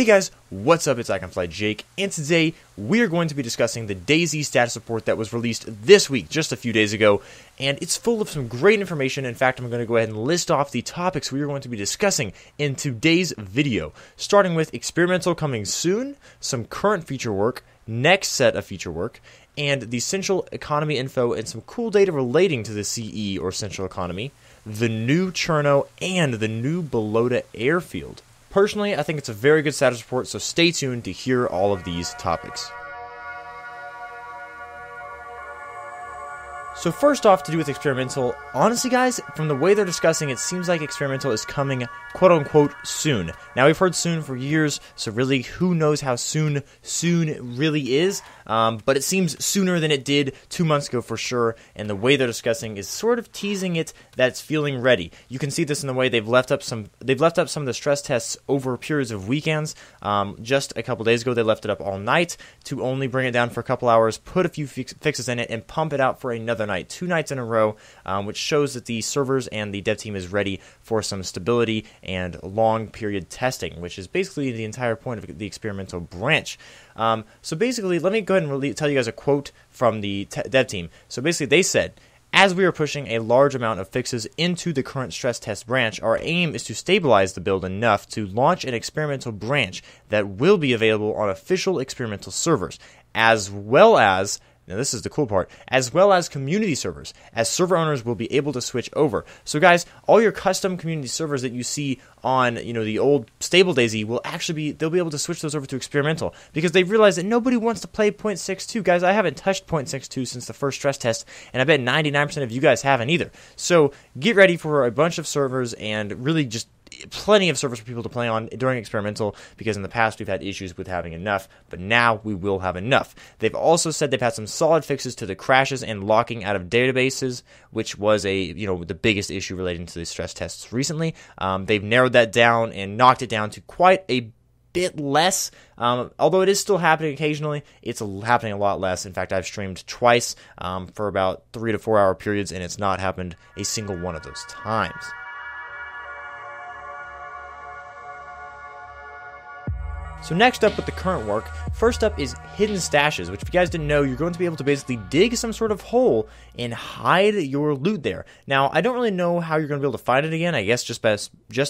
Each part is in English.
Hey guys, what's up? It's Jake, and today we are going to be discussing the DayZ status report that was released this week, just a few days ago, and it's full of some great information. In fact, I'm going to go ahead and list off the topics we are going to be discussing in today's video, starting with experimental coming soon, some current feature work, next set of feature work, and the central economy info and some cool data relating to the CE or central economy, the new Cherno, and the new Belota airfield. Personally, I think it's a very good status report, so stay tuned to hear all of these topics. So first off, to do with experimental, honestly guys, from the way they're discussing, it seems like experimental is coming quote-unquote soon. Now, we've heard soon for years, so really, who knows how soon really is, but it seems sooner than it did 2 months ago for sure, and the way they're discussing is sort of teasing it that it's feeling ready. You can see this in the way they've left up some of the stress tests over periods of weekends. Just a couple days ago, they left it up all night to only bring it down for a couple hours, put a few fixes in it, and pump it out for another night, 2 nights in a row, which shows that the servers and the dev team is ready for some stability and long period testing, which is basically the entire point of the experimental branch. So basically, let me go ahead and tell you guys a quote from the dev team. So basically, they said, "As we are pushing a large amount of fixes into the current stress test branch, our aim is to stabilize the build enough to launch an experimental branch that will be available on official experimental servers, as well as," now this is the cool part, "as well as community servers, as server owners will be able to switch over." So guys, all your custom community servers that you see on, the old stable DayZ will actually they'll be able to switch those over to experimental, because they've realized that nobody wants to play 0.62. Guys, I haven't touched 0.62 since the first stress test, and I bet 99% of you guys haven't either. So get ready for a bunch of servers and really just plenty of servers for people to play on during experimental, because in the past we've had issues with having enough, but now we will have enough. They've also said they've had some solid fixes to the crashes and locking out of databases, which was the biggest issue relating to the stress tests recently. They've narrowed that down and knocked it down to quite a bit less, although it is still happening occasionally. It's happening a lot less. In fact, I've streamed twice for about 3 to 4 hour periods, and it's not happened a single one of those times. So next up with the current work, first up is hidden stashes, which if you guys didn't know, you're going to be able to basically dig some sort of hole and hide your loot there. Now, I don't really know how you're going to be able to find it again. I guess just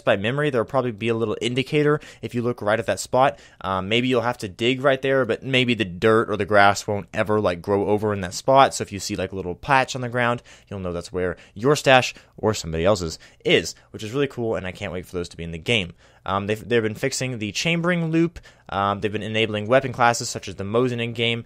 by memory, there'll probably be a little indicator if you look right at that spot. Maybe you'll have to dig right there, but maybe the dirt or the grass won't ever grow over in that spot. So if you see a little patch on the ground, you'll know that's where your stash or somebody else's is, which is really cool, and I can't wait for those to be in the game. They've been fixing the chambering loop. They've been enabling weapon classes such as the Mosin in-game.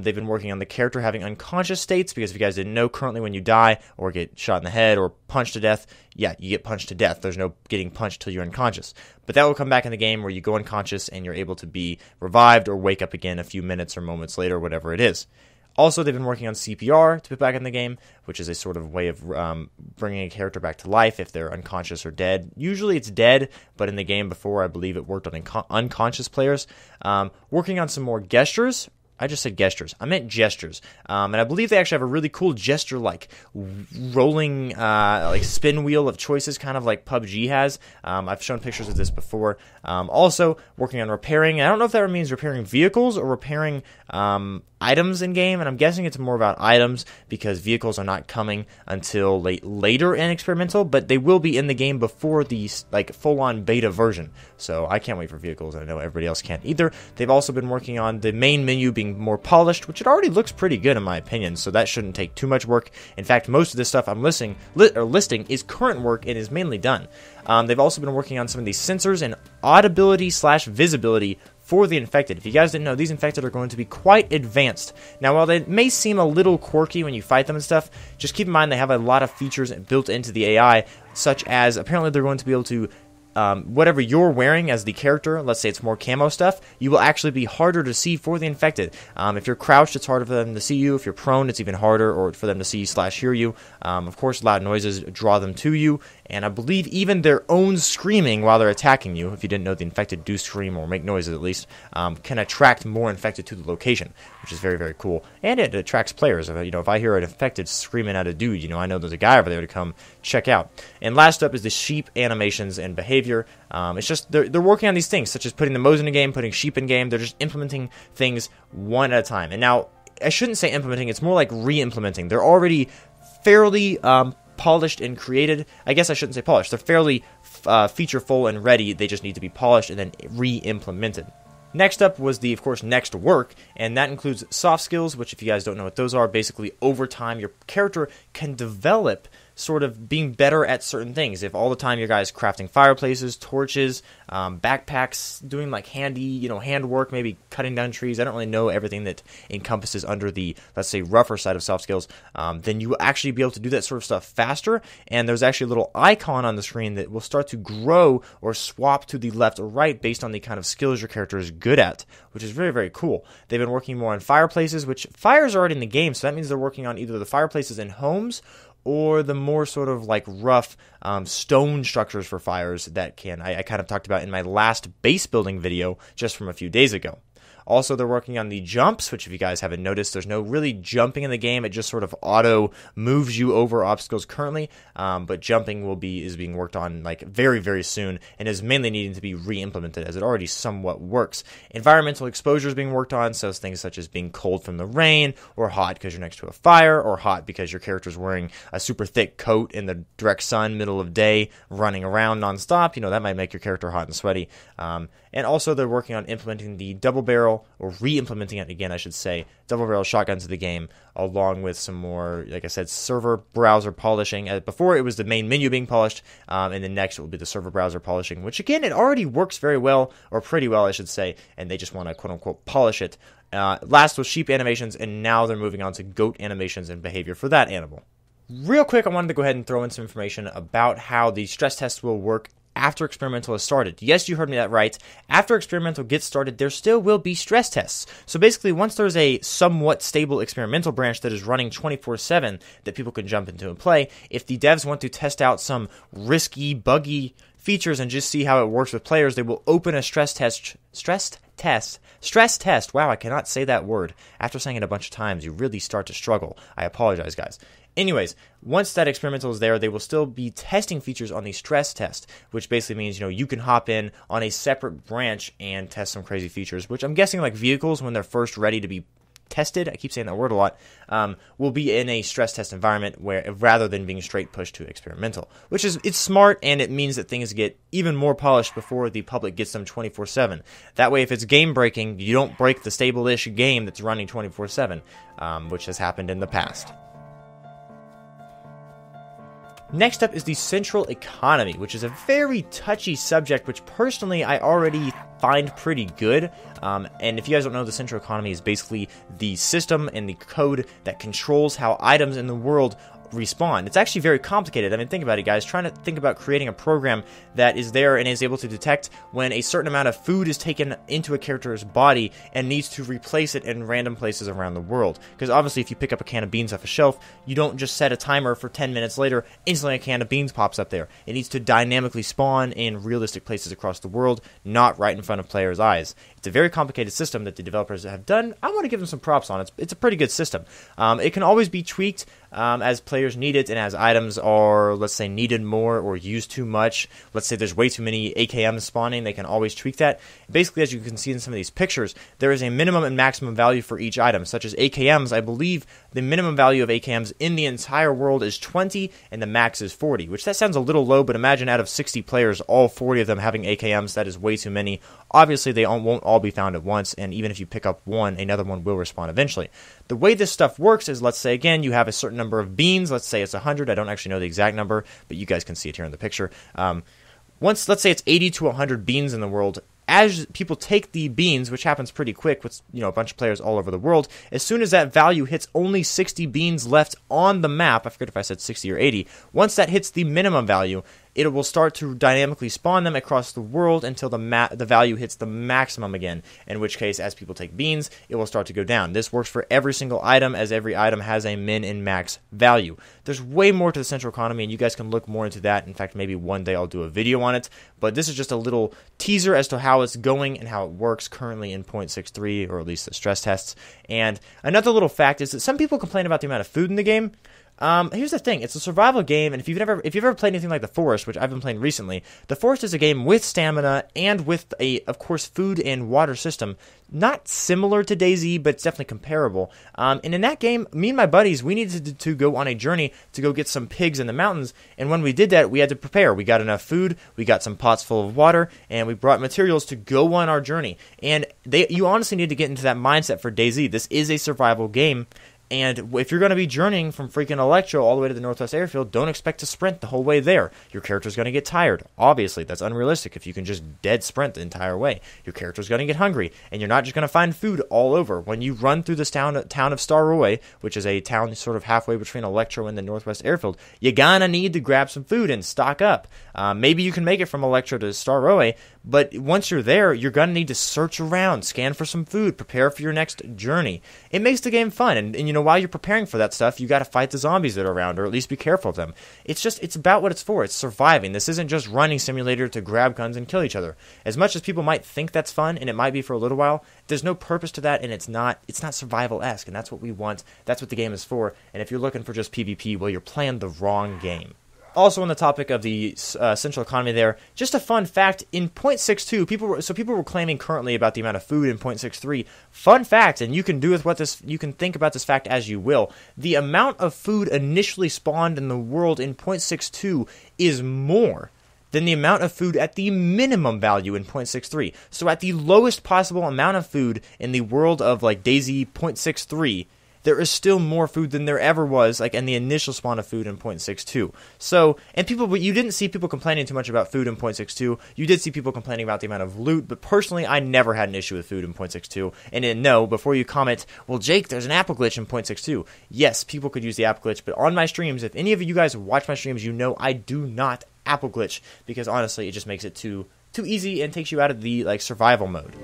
They've been working on the character having unconscious states, because if you guys didn't know, currently when you die or get shot in the head or punched to death, yeah, you get punched to death. There's no getting punched till you're unconscious. But that will come back in the game where you go unconscious and you're able to be revived or wake up again a few minutes or moments later, whatever it is. Also, they've been working on CPR to put back in the game, which is a sort of way of bringing a character back to life if they're unconscious or dead. Usually it's dead, but in the game before, I believe it worked on unconscious players. Working on some more gestures. I just said gestures. I meant gestures. And I believe they actually have a really cool gesture, rolling, spin wheel of choices, kind of like PUBG has. I've shown pictures of this before. Also, working on repairing. I don't know if that means repairing vehicles or repairing items in game, and I'm guessing it's more about items, because vehicles are not coming until later in experimental, but they will be in the game before the full-on beta version. So I can't wait for vehicles, and I know everybody else can't either. They've also been working on the main menu being more polished, which it already looks pretty good in my opinion, so that shouldn't take too much work. In fact, most of this stuff I'm listing is current work and is mainly done. They've also been working on some of these sensors and audibility/visibility for the infected. If you guys didn't know, these infected are going to be quite advanced. Now, while they may seem a little quirky when you fight them and stuff, just keep in mind they have a lot of features built into the AI, such as apparently they're going to be able to whatever you're wearing as the character, let's say it's more camo stuff, you will actually be harder to see for the infected. If you're crouched, it's harder for them to see you. If you're prone, it's even harder or for them to see/hear you. Of course, loud noises draw them to you, and I believe even their own screaming while they're attacking you, if you didn't know the infected do scream or make noises at least, can attract more infected to the location, which is very, very cool. And it attracts players. If I hear an infected screaming at a dude, I know there's a guy over there to come check out. And last up is the sheep animations and behavior. behavior. It's just they're working on these things, such as putting the mows in the game, putting sheep in game. They're just implementing things one at a time. And now, I shouldn't say implementing, it's more like re-implementing. They're already fairly polished and created. I guess I shouldn't say polished. They're fairly featureful and ready. They just need to be polished and then re-implemented. Next up was of course, next work, and that includes soft skills, which if you guys don't know what those are, basically over time your character can develop sort of being better at certain things. If all the time your guys crafting fireplaces, torches, backpacks, doing like handy, handwork, maybe cutting down trees. I don't really know everything that encompasses under the, let's say, rougher side of soft skills. Then you will actually be able to do that sort of stuff faster. And there's actually a little icon on the screen that will start to grow or swap to the left or right based on the kind of skills your character is good at, which is very, very cool. They've been working more on fireplaces, which fires are already in the game, so that means they're working on either the fireplaces in homes or the more sort of like rough stone structures for fires that I kind of talked about in my last base building video just from a few days ago. Also, they're working on the jumps, which if you guys haven't noticed, there's no really jumping in the game. It just sort of auto moves you over obstacles currently, but jumping is being worked on like very, very soon and is mainly needing to be re-implemented as it already somewhat works. Environmental exposure is being worked on, so things such as being cold from the rain, or hot because you're next to a fire, or hot because your character's wearing a super thick coat in the direct sun, middle of day, running around nonstop. That might make your character hot and sweaty. And also they're working on implementing the double barrel, or re-implementing it again, I should say, double barrel shotguns to the game, along with some more, like I said, server browser polishing. Before it was the main menu being polished, and then next it will be the server browser polishing, which again, it already works very well, or pretty well, I should say, and they just want to quote-unquote polish it. Last was sheep animations, and now they're moving on to goat animations and behavior for that animal. Real quick, I wanted to go ahead and throw in some information about how the stress tests will work after experimental has started. Yes, you heard me that right. After experimental gets started, there still will be stress tests. So basically, once there's a somewhat stable experimental branch that is running 24/7 that people can jump into and play, if the devs want to test out some risky, buggy features and just see how it works with players, they will open a stress test. Wow, I cannot say that word. After saying it a bunch of times, you really start to struggle. I apologize, guys. Anyways, once that experimental is there, they will still be testing features on the stress test, which basically means, you can hop in on a separate branch and test some crazy features, which I'm guessing like vehicles, when they're first ready to be tested, I keep saying that word a lot, will be in a stress test environment rather than being straight pushed to experimental, it's smart, and it means that things get even more polished before the public gets them 24/7. That way, if it's game breaking, you don't break the stable-ish game that's running 24/7, which has happened in the past. Next up is the central economy, which is a very touchy subject, which personally I already find pretty good. And if you guys don't know, the central economy is basically the system and the code that controls how items in the world respawn. It's actually very complicated. I mean, think about it, guys. Trying to think about creating a program that is there and is able to detect when a certain amount of food is taken into a character's body and needs to replace it in random places around the world. Because obviously, if you pick up a can of beans off a shelf, you don't just set a timer for 10 minutes later, instantly a can of beans pops up there. It needs to dynamically spawn in realistic places across the world, not right in front of players' eyes. It's a very complicated system that the developers have done. I want to give them some props on it. It's a pretty good system. It can always be tweaked as players need it, and as items are, let's say, needed more or used too much. Let's say there's way too many AKMs spawning, they can always tweak that. Basically, as you can see in some of these pictures, there is a minimum and maximum value for each item, such as AKMs. I believe the minimum value of AKMs in the entire world is 20, and the max is 40, which that sounds a little low, but imagine out of 60 players, all 40 of them having AKMs. That is way too many. Obviously, they won't all be found at once, and even if you pick up one, another one will respawn eventually. The way this stuff works is, let's say, again, you have a certain number of beans. Let's say it's 100. I don't actually know the exact number, but you guys can see it here in the picture. Let's say it's 80 to 100 beans in the world. As people take the beans, which happens pretty quick with a bunch of players all over the world, as soon as that value hits only 60 beans left on the map, I forget if I said 60 or 80, once that hits the minimum value, it will start to dynamically spawn them across the world until the value hits the maximum again, in which case, as people take beans, it will start to go down. This works for every single item, as every item has a min and max value. There's way more to the central economy, and you guys can look more into that. In fact, maybe one day I'll do a video on it, but this is just a little teaser as to how it's going and how it works currently in 0.63, or at least the stress tests. And another little fact is that some people complain about the amount of food in the game. Here's the thing: it's a survival game, and if you've ever played anything like The Forest, which I've been playing recently, The Forest is a game with stamina and with of course, food and water system. Not similar to DayZ, but it's definitely comparable. And in that game, me and my buddies, we needed to go on a journey to go get some pigs in the mountains. And when we did that, we had to prepare. We got enough food, we got some pots full of water, and we brought materials to go on our journey. And you honestly need to get into that mindset for DayZ. This is a survival game. And if you're going to be journeying from freaking Electro all the way to the Northwest Airfield, don't expect to sprint the whole way there. Your character's going to get tired. Obviously, that's unrealistic if you can just dead sprint the entire way. Your character's going to get hungry, and you're not just going to find food all over. When you run through this town of Starroy, which is a town sort of halfway between Electro and the Northwest Airfield, you're going to need to grab some food and stock up. Maybe you can make it from Electro to Starroy, but once you're there, you're going to need to search around, scan for some food, prepare for your next journey. It makes the game fun, and you know, while you're preparing for that stuff, you got to fight the zombies that are around, or at least be careful of them. It's about what it's for. It's surviving. This isn't just running simulator to grab guns and kill each other. As much as people might think that's fun, and it might be for a little while, there's no purpose to that, and it's not survival-esque, and that's what we want. That's what the game is for, and if you're looking for just PvP, well, you're playing the wrong game. Also on the topic of the central economy there, just a fun fact, in 0.62, people were claiming currently about the amount of food in 0.63. Fun fact, and you can think about this fact as you will, the amount of food initially spawned in the world in 0.62 is more than the amount of food at the minimum value in 0.63. So at the lowest possible amount of food in the world of like DayZ 0.63, there is still more food than there ever was, like in the initial spawn of food in 0.62. So, but you didn't see people complaining too much about food in 0.62. You did see people complaining about the amount of loot, but personally, I never had an issue with food in 0.62. And no, before you comment, well, Jake, there's an apple glitch in 0.62. Yes, people could use the apple glitch, but on my streams, if any of you guys watch my streams, you know I do not apple glitch, because honestly, it just makes it too easy and takes you out of the like survival mode.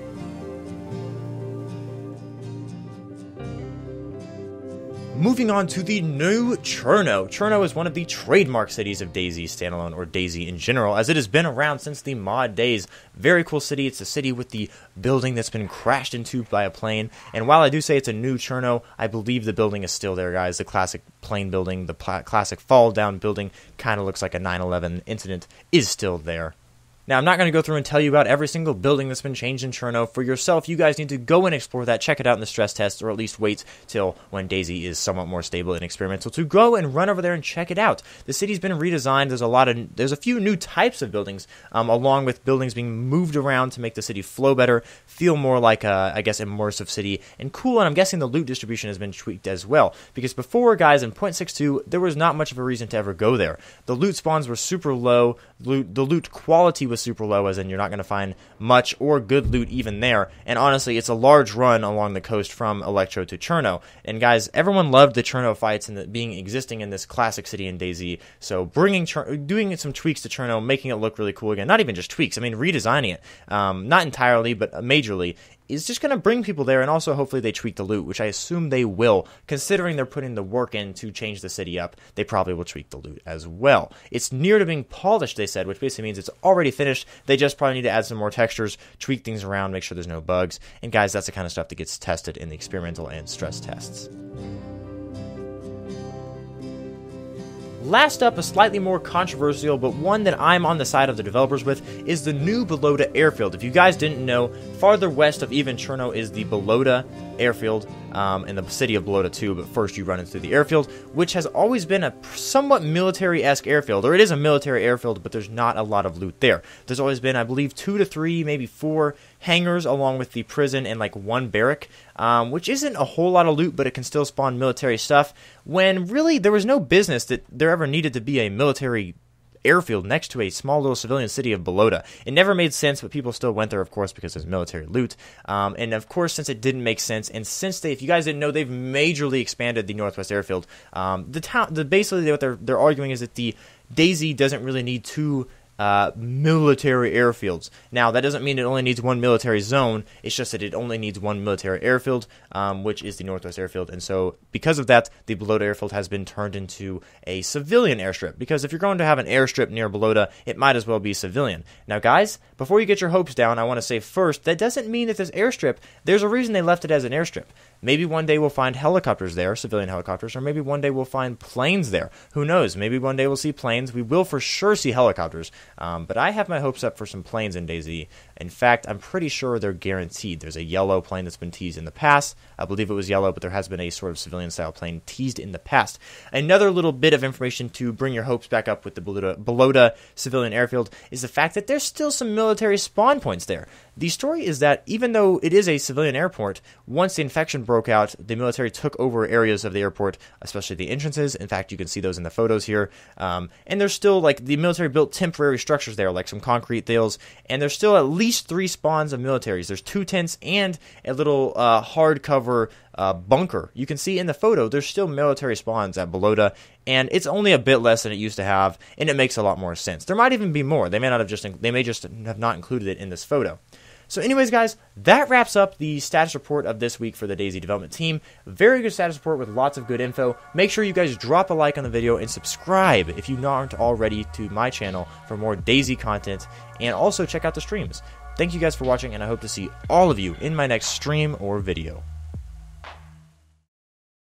Moving on to the new Cherno. Cherno is one of the trademark cities of DayZ Standalone, or DayZ in general, as it has been around since the mod days. Very cool city. It's a city with the building that's been crashed into by a plane. And while I do say it's a new Cherno, I believe the building is still there, guys. The classic plane building, the classic fall-down building, kind of looks like a 9/11 incident, is still there. Now, I'm not going to go through and tell you about every single building that's been changed in Cherno. For yourself, you guys need to go and explore that, check it out in the stress test, or at least wait till when DayZ is somewhat more stable and experimental to go and run over there and check it out. The city's been redesigned. There's a few new types of buildings, along with buildings being moved around to make the city flow better, feel more like a, I guess, immersive city, and cool, and I'm guessing the loot distribution has been tweaked as well, because before, guys, in 0.62, there was not much of a reason to ever go there. The loot spawns were super low, the loot quality was super low, as in you're not going to find much or good loot even there, and honestly, it's a large run along the coast from Electro to Cherno, and guys, everyone loved the Cherno fights and existing in this classic city in DayZ, so doing some tweaks to Cherno, making it look really cool again, not even just tweaks, I mean redesigning it, not entirely, but majorly, is just going to bring people there, and also hopefully they tweak the loot, which I assume they will. Considering they're putting the work in to change the city up, they probably will tweak the loot as well. It's near to being polished, they said, which basically means it's already finished. They just probably need to add some more textures, tweak things around, make sure there's no bugs. And guys, that's the kind of stuff that gets tested in the experimental and stress tests. Last up, a slightly more controversial, but one that I'm on the side of the developers with, is the new Belota Airfield. If you guys didn't know, farther west of even Cherno is the Belota Airfield, in the city of Belota too, but first you run into the airfield, which has always been a somewhat military-esque airfield, or it is a military airfield, but there's not a lot of loot there. There's always been, I believe, 2 to 3, maybe 4 hangars, along with the prison and like 1 barrack, which isn't a whole lot of loot, but it can still spawn military stuff, when really there was no business that there ever needed to be a military airfield next to a small little civilian city of Belota. It never made sense, but people still went there, of course, because there's military loot. And of course, since it didn't make sense, and since if you guys didn't know, they've majorly expanded the Northwest Airfield. Basically what they're arguing is that the DayZ doesn't really need 2 military airfields. Now, that doesn't mean it only needs one military zone. It's just that it only needs one military airfield, which is the Northwest Airfield. And so, because of that, the Balota Airfield has been turned into a civilian airstrip. Because if you're going to have an airstrip near Balota, it might as well be civilian. Now, guys, before you get your hopes down, I want to say first, that doesn't mean that this airstrip, there's a reason they left it as an airstrip. Maybe one day we'll find helicopters there, civilian helicopters, or maybe one day we'll find planes there. Who knows? Maybe one day we'll see planes. We will for sure see helicopters. But I have my hopes up for some planes in DayZ. In fact, I'm pretty sure they're guaranteed. There's a yellow plane that's been teased in the past. I believe it was yellow, but there has been a sort of civilian-style plane teased in the past. Another little bit of information to bring your hopes back up with the Balota civilian airfield is the fact that there's still some military spawn points there. The story is that even though it is a civilian airport, once the infection broke out, the military took over areas of the airport, especially the entrances. In fact, you can see those in the photos here. And there's still, like, the military built temporary structures there, like some concrete thales, and there's still at least 3 spawns of militaries. There's 2 tents and a little hardcover bunker. You can see in the photo, there's still military spawns at Balota, and it's only a bit less than it used to have, and it makes a lot more sense. There might even be more. They may just have not included it in this photo. So anyways, guys, that wraps up the status report of this week for the DayZ development team. Very good status report with lots of good info. Make sure you guys drop a like on the video and subscribe if you aren't already to my channel for more DayZ content, and also check out the streams. Thank you guys for watching, and I hope to see all of you in my next stream or video.